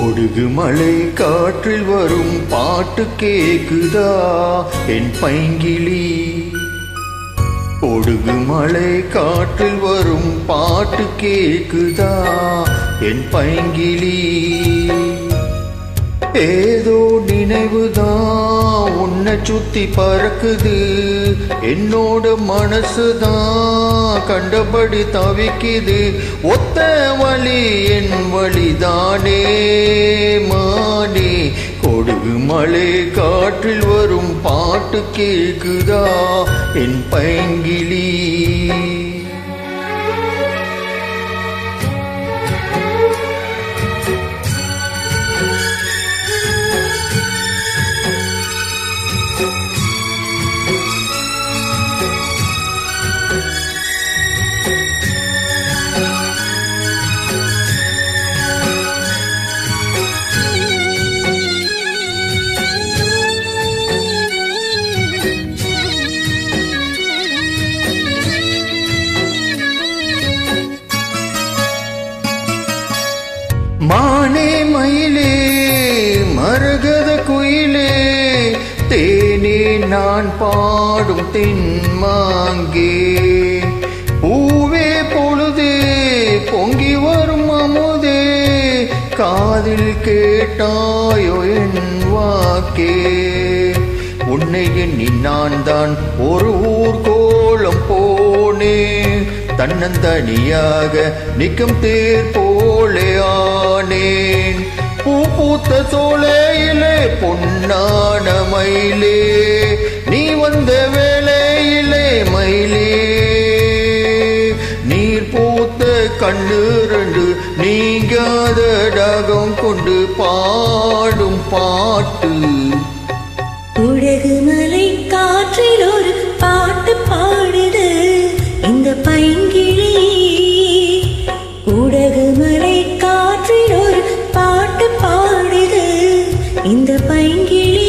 ஒடுகு மலை காற்றில் வரும் பாட்டு கேக்குதா என் பைங்கிளி? ஒடுகு மலை காற்றில் வரும் பாட்டு கேக்குதா என் பைங்கிளி? ஏதோ நினைவுதான் உன்னை சுத்தி பறக்குது, என்னோட மனசுதான் கண்டபடி தவிக்குது. ஒத்த வழி என் வழிதானே மானே, கொடுகு மலை காற்றில் வரும் பாட்டு கேக்குதா என் பைங்கிளி? மானே மயிலே மரகத குயிலே, தேனே நான் பாடும் தென்மாங்கே, பூவே பொழுதே பொங்கி வரும் அமுதே, காதில் கேட்டாயோ என் வாக்கே. உன்னை எண்ணி நான் தான் ஒரு ஊர்கோலம் போனேன், தன்னந்தனியாக நிற்கும் தேர் போலே ஆனேன். பூ பூத்த சோலையிலே பொன்னான மயிலே, நீ வந்த வேளையிலே மயிலே, நீர் பூத்த கண்ணு ரெண்டு நீங்காத டகம் கொண்டு பாடும் பாட்டு. உலகு மலை காற்றில் ஒரு பாட்டு பாடுது இந்த பைங்கிளி. உலகு மலை காற்றில் ஒரு பாட்டு பாடுது இந்த பைங்கிளி.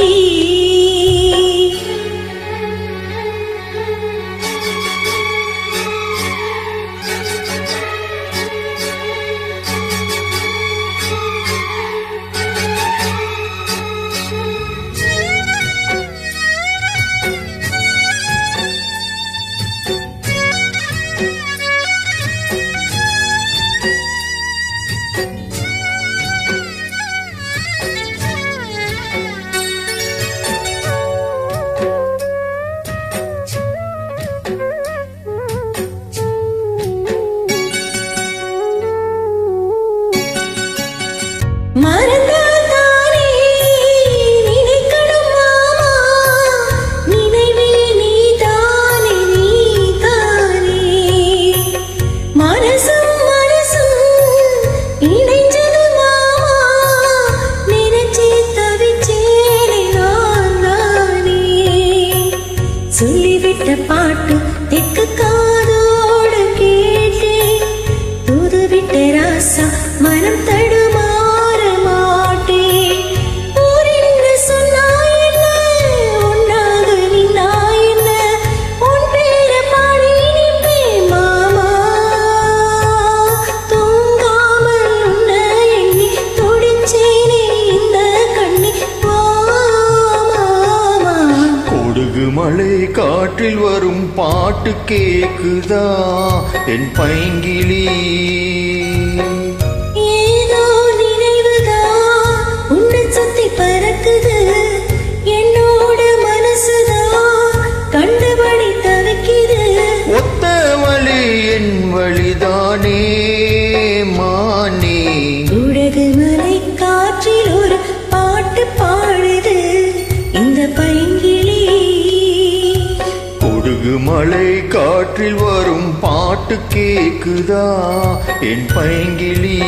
சொல்லிவிட்ட பாட்டு தெக்கு காதோடு கேட்டேன், தூதுவிட்ட ராசா மனம் தடுமாற மாட்டேன். ஊர் என்ன சொன்னா என்ன, ஒன்னாக நின்னா என்ன, உன் பேர பாடி நிற்பேன் மாமா. தூங்காமல் உன்னை எண்ணி துடிச்சேனே இந்த கண்ணி மாமா. கொடுகு மலை காற்றில் வரும் பாட்டு கேக்குதா என் பைங்கிளி? ஏதோ நினைவுதான் உன்னை சுத்தி பறக்குது, என்னோட மனசுதான் கண்டபடி தவிக்குது. ஒத்த வழி என் வழிதானே மானே, உலகு மலை காற்றில் ஒரு பாட்டு பாடுது இந்த பைங்கிளி. கொடுகு மலை காற்றில் வரும் பாட்டு கேக்குதா என் பைங்கிளி?